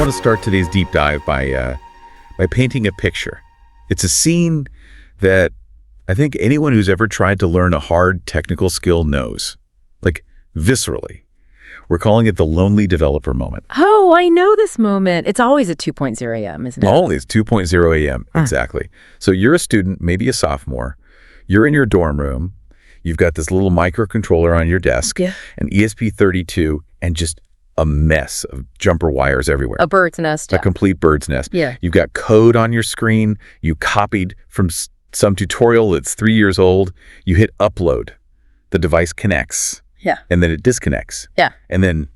want to start today's deep dive by painting a picture. It's a scene that I think anyone who's ever tried to learn a hard technical skill knows, like viscerally. We're calling it the lonely developer moment. Oh, I know this moment. It's always at 2:0 a.m., isn't it? Always 2:0 a.m. Exactly. So you're a student, maybe a sophomore. You're in your dorm room. You've got this little microcontroller on your desk, an ESP32, and just a mess of jumper wires everywhere. A bird's nest. A complete bird's nest. Yeah. You've got code on your screen. You copied from some tutorial that's 3 years old. You hit upload. The device connects. Yeah. And then it disconnects. Yeah. And then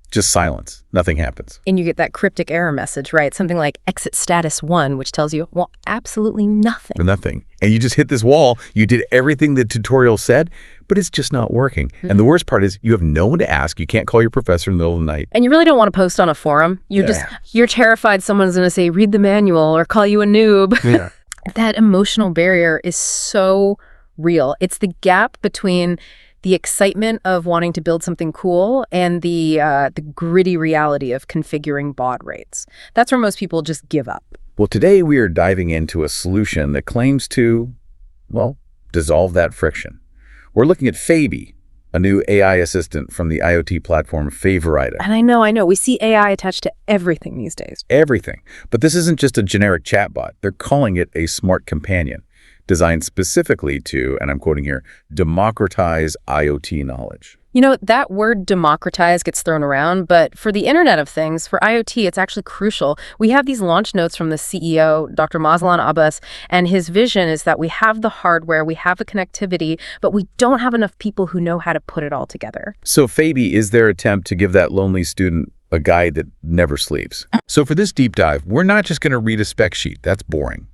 just silence. Nothing happens. And you get that cryptic error message, right? Something like exit status 1, which tells you, well, absolutely nothing. Nothing. And you just hit this wall. You did everything the tutorial said, but it's just not working. Mm-hmm. And the worst part is you have no one to ask. You can't call your professor in the middle of the night. And you really don't want to post on a forum. You're terrified someone's going to say, read the manual or call you a noob. Yeah. That emotional barrier is so real. It's the gap between the excitement of wanting to build something cool and the gritty reality of configuring baud rates. That's where most people just give up. Well, today we are diving into a solution that claims to, well, dissolve that friction. We're looking at Faybee, a new AI assistant from the IoT platform Favoriot. And I know. We see AI attached to everything these days. Everything. But this isn't just a generic chatbot. They're calling it a smart companion, designed specifically to, and I'm quoting here, democratize IoT knowledge. You know, that word democratize gets thrown around, but for the Internet of Things, for IoT, it's actually crucial. We have these launch notes from the CEO, Dr. Mazlan Abbas, and his vision is that we have the hardware, we have the connectivity, but we don't have enough people who know how to put it all together. So Faybee is their attempt to give that lonely student a guide that never sleeps. So for this deep dive, we're not just going to read a spec sheet. That's boring.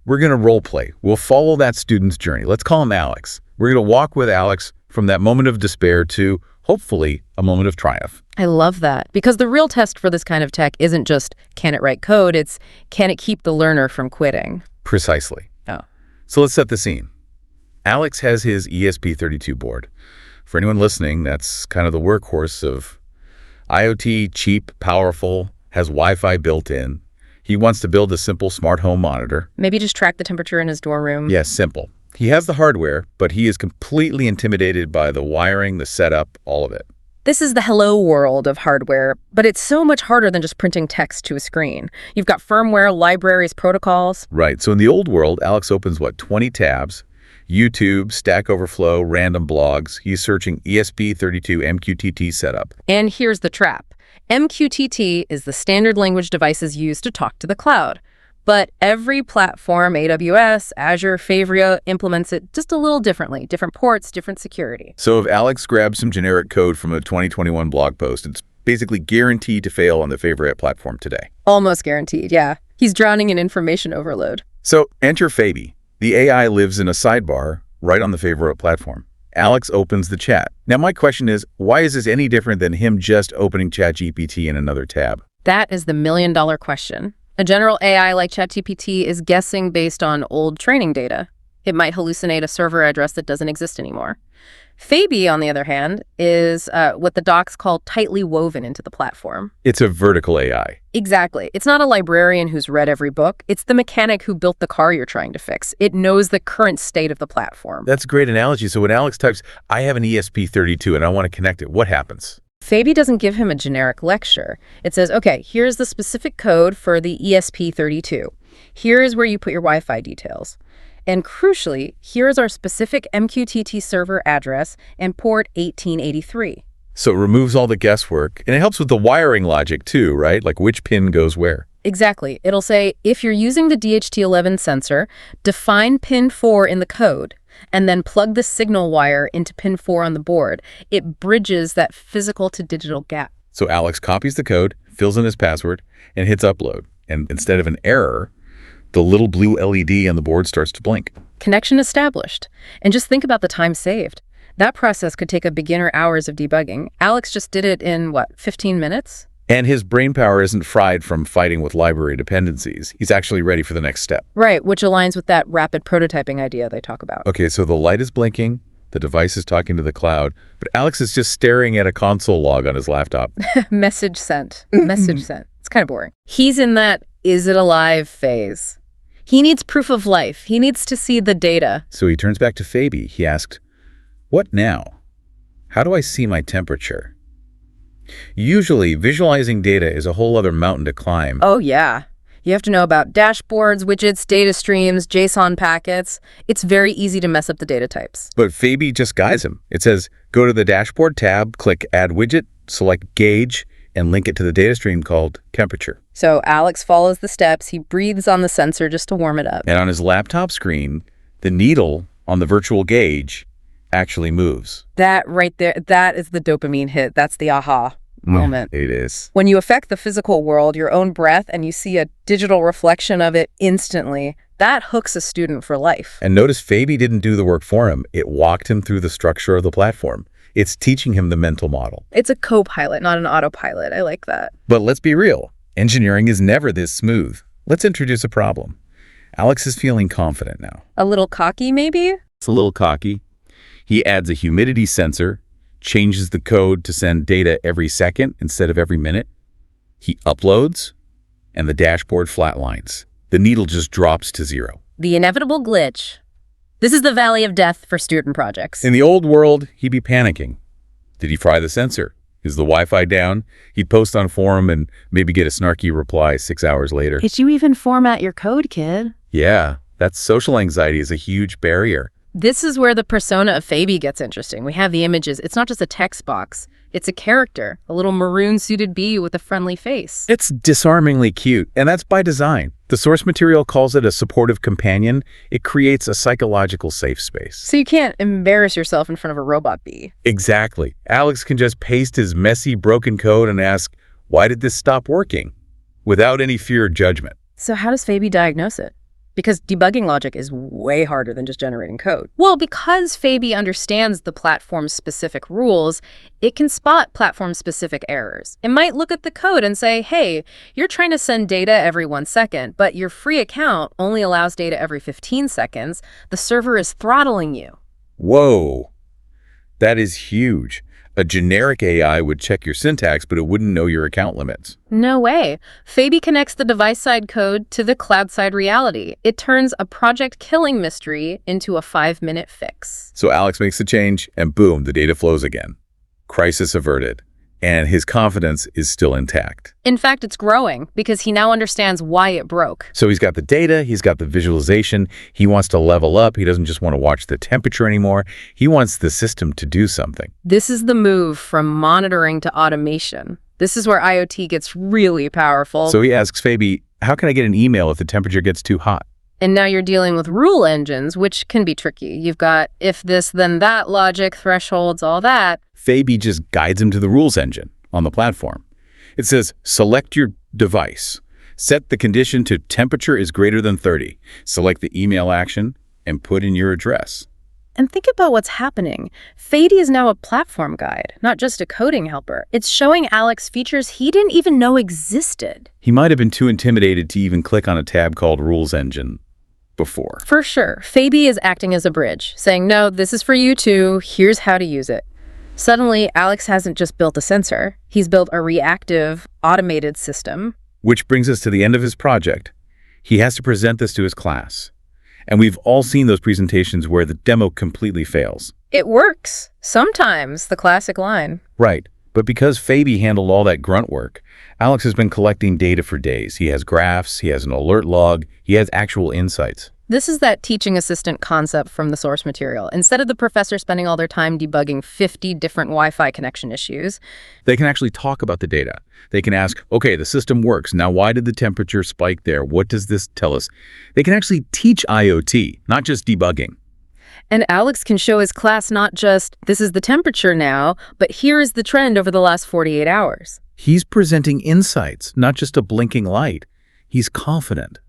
We're going to role play. We'll follow that student's journey. Let's call him Alex. We're going to walk with Alex from that moment of despair to, hopefully, a moment of triumph. I love that, because the real test for this kind of tech isn't just, can it write code? It's, can it keep the learner from quitting? Precisely. Oh. So let's set the scene. Alex has his ESP32 board. For anyone listening, that's kind of the workhorse of IoT, cheap, powerful, has Wi-Fi built in. He wants to build a simple smart home monitor. Maybe just track the temperature in his dorm room. Yes, simple. He has the hardware, but he is completely intimidated by the wiring, the setup, all of it. This is the hello world of hardware, but it's so much harder than just printing text to a screen. You've got firmware, libraries, protocols. Right. So in the old world, Alex opens, 20 tabs? YouTube, Stack Overflow, random blogs. He's searching ESP32 MQTT setup. And here's the trap. MQTT is the standard language devices used to talk to the cloud. But every platform, AWS, Azure, Favoriot, implements it just a little differently. Different ports, different security. So if Alex grabs some generic code from a 2021 blog post, it's basically guaranteed to fail on the Favoriot platform today. Almost guaranteed, yeah. He's drowning in information overload. So enter Faybee. The AI lives in a sidebar right on the Favoriot platform. Alex opens the chat. Now my question is, why is this any different than him just opening ChatGPT in another tab? That is the million-dollar question. A general AI like ChatGPT is guessing based on old training data. It might hallucinate a server address that doesn't exist anymore. Faybee, on the other hand, is what the docs call tightly woven into the platform. It's a vertical AI. Exactly. It's not a librarian who's read every book. It's the mechanic who built the car you're trying to fix. It knows the current state of the platform. That's a great analogy. So when Alex types, I have an ESP32 and I want to connect it, what happens? Faybee doesn't give him a generic lecture. It says, okay, here's the specific code for the ESP32. Here is where you put your Wi-Fi details. And crucially, here's our specific MQTT server address and port 1883. So it removes all the guesswork, and it helps with the wiring logic too, right? Like which pin goes where. Exactly. It'll say, if you're using the DHT11 sensor, define pin 4 in the code, and then plug the signal wire into pin 4 on the board. It bridges that physical to digital gap. So Alex copies the code, fills in his password, and hits upload. And instead of an error, the little blue LED on the board starts to blink. Connection established. And just think about the time saved. That process could take a beginner hours of debugging. Alex just did it in, 15 minutes? And his brainpower isn't fried from fighting with library dependencies. He's actually ready for the next step. Right, which aligns with that rapid prototyping idea they talk about. Okay, so the light is blinking, the device is talking to the cloud, but Alex is just staring at a console log on his laptop. Message sent. Message sent. kind of boring. He's in that is it alive phase. He needs proof of life. He needs to see the data. So he turns back to Faybee. He asked, "What now? How do I see my temperature?" Usually, visualizing data is a whole other mountain to climb. Oh, yeah. You have to know about dashboards, widgets, data streams, JSON packets. It's very easy to mess up the data types. But Faybee just guides him. It says, go to the dashboard tab, click Add Widget, select Gauge, and link it to the data stream called temperature. So Alex follows the steps. He breathes on the sensor just to warm it up. And on his laptop screen, the needle on the virtual gauge actually moves. That right there, that is the dopamine hit. That's the aha moment. It is. When you affect the physical world, your own breath, and you see a digital reflection of it instantly, that hooks a student for life. And notice Faybee didn't do the work for him. It walked him through the structure of the platform. It's teaching him the mental model. It's a co-pilot, not an autopilot. I like that. But let's be real. Engineering is never this smooth. Let's introduce a problem. Alex is feeling confident now. A little cocky, maybe? It's a little cocky. He adds a humidity sensor, changes the code to send data every second instead of every minute. He uploads, and the dashboard flatlines. The needle just drops to zero. The inevitable glitch. This is the valley of death for student projects. In the old world, he'd be panicking. Did he fry the sensor? Is the Wi-Fi down? He'd post on forum and maybe get a snarky reply 6 hours later. Did you even format your code, kid? Yeah, that social anxiety is a huge barrier. This is where the persona of Faybee gets interesting. We have the images. It's not just a text box. It's a character, a little maroon-suited bee with a friendly face. It's disarmingly cute, and that's by design. The source material calls it a supportive companion. It creates a psychological safe space. So you can't embarrass yourself in front of a robot bee. Exactly. Alex can just paste his messy, broken code and ask, why did this stop working? Without any fear of judgment. So how does Faybee diagnose it? Because debugging logic is way harder than just generating code. Well, because Faybee understands the platform's specific rules, it can spot platform-specific errors. It might look at the code and say, hey, you're trying to send data every 1 second, but your free account only allows data every 15 seconds. The server is throttling you. Whoa, that is huge. A generic AI would check your syntax, but it wouldn't know your account limits. No way. Faybee connects the device-side code to the cloud-side reality. It turns a project-killing mystery into a 5-minute fix. So Alex makes the change, and boom, the data flows again. Crisis averted. And his confidence is still intact. In fact, it's growing because he now understands why it broke. So he's got the data, he's got the visualization, he wants to level up, he doesn't just want to watch the temperature anymore, he wants the system to do something. This is the move from monitoring to automation. This is where IoT gets really powerful. So he asks Faybee, how can I get an email if the temperature gets too hot? And now you're dealing with rule engines, which can be tricky. You've got if this, then that logic, thresholds, all that. Faybee just guides him to the rules engine on the platform. It says, select your device. Set the condition to temperature is greater than 30. Select the email action and put in your address. And think about what's happening. Faybee is now a platform guide, not just a coding helper. It's showing Alex features he didn't even know existed. He might have been too intimidated to even click on a tab called Rules Engine before. For sure. Faybee is acting as a bridge, saying, no, this is for you too. Here's how to use it. Suddenly, Alex hasn't just built a sensor. He's built a reactive, automated system. Which brings us to the end of his project. He has to present this to his class. And we've all seen those presentations where the demo completely fails. It works. Sometimes, the classic line. Right. But because Faybee handled all that grunt work, Alex has been collecting data for days. He has graphs, he has an alert log, he has actual insights. This is that teaching assistant concept from the source material. Instead of the professor spending all their time debugging 50 different Wi-Fi connection issues, they can actually talk about the data. They can ask, okay, the system works. Now, why did the temperature spike there? What does this tell us? They can actually teach IoT, not just debugging. And Alex can show his class not just, this is the temperature now, but here is the trend over the last 48 hours. He's presenting insights, not just a blinking light. He's confident.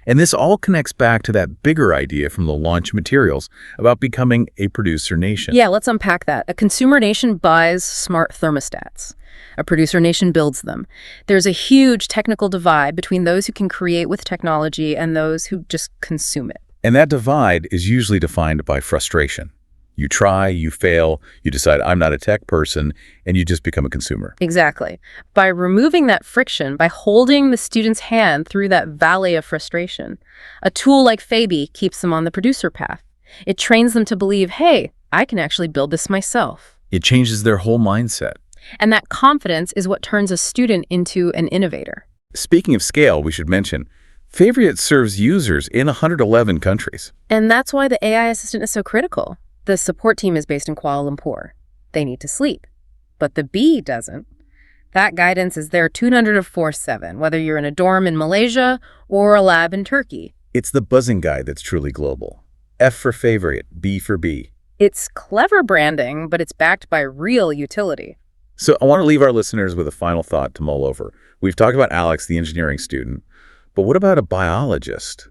And this all connects back to that bigger idea from the launch materials about becoming a producer nation. Yeah, let's unpack that. A consumer nation buys smart thermostats. A producer nation builds them. There's a huge technical divide between those who can create with technology and those who just consume it. And that divide is usually defined by frustration. You try, you fail, you decide I'm not a tech person, and you just become a consumer. Exactly. By removing that friction, by holding the student's hand through that valley of frustration, a tool like Faybee keeps them on the producer path. It trains them to believe, hey, I can actually build this myself. It changes their whole mindset. And that confidence is what turns a student into an innovator. Speaking of scale, we should mention, Favoriot serves users in 111 countries. And that's why the AI assistant is so critical. The support team is based in Kuala Lumpur. They need to sleep. But the bee doesn't. That guidance is there 24/7, whether you're in a dorm in Malaysia or a lab in Turkey. It's the buzzing guide that's truly global. F for Favoriot, B for bee. It's clever branding, but it's backed by real utility. So I want to leave our listeners with a final thought to mull over. We've talked about Alex, the engineering student, but what about a biologist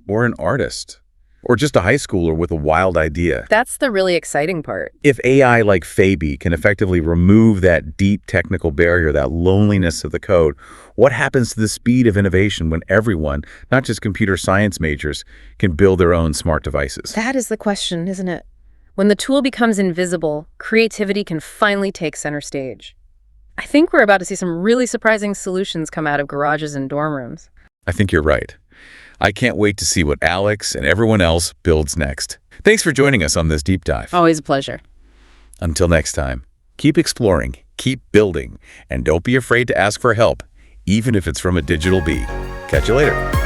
or an artist or just a high schooler with a wild idea? That's the really exciting part. If AI like Faybee can effectively remove that deep technical barrier, that loneliness of the code, what happens to the speed of innovation when everyone, not just computer science majors, can build their own smart devices? That is the question, isn't it? When the tool becomes invisible, creativity can finally take center stage. I think we're about to see some really surprising solutions come out of garages and dorm rooms. I think you're right. I can't wait to see what Alex and everyone else builds next. Thanks for joining us on this deep dive. Always a pleasure. Until next time, keep exploring, keep building, and don't be afraid to ask for help, even if it's from a digital bee. Catch you later.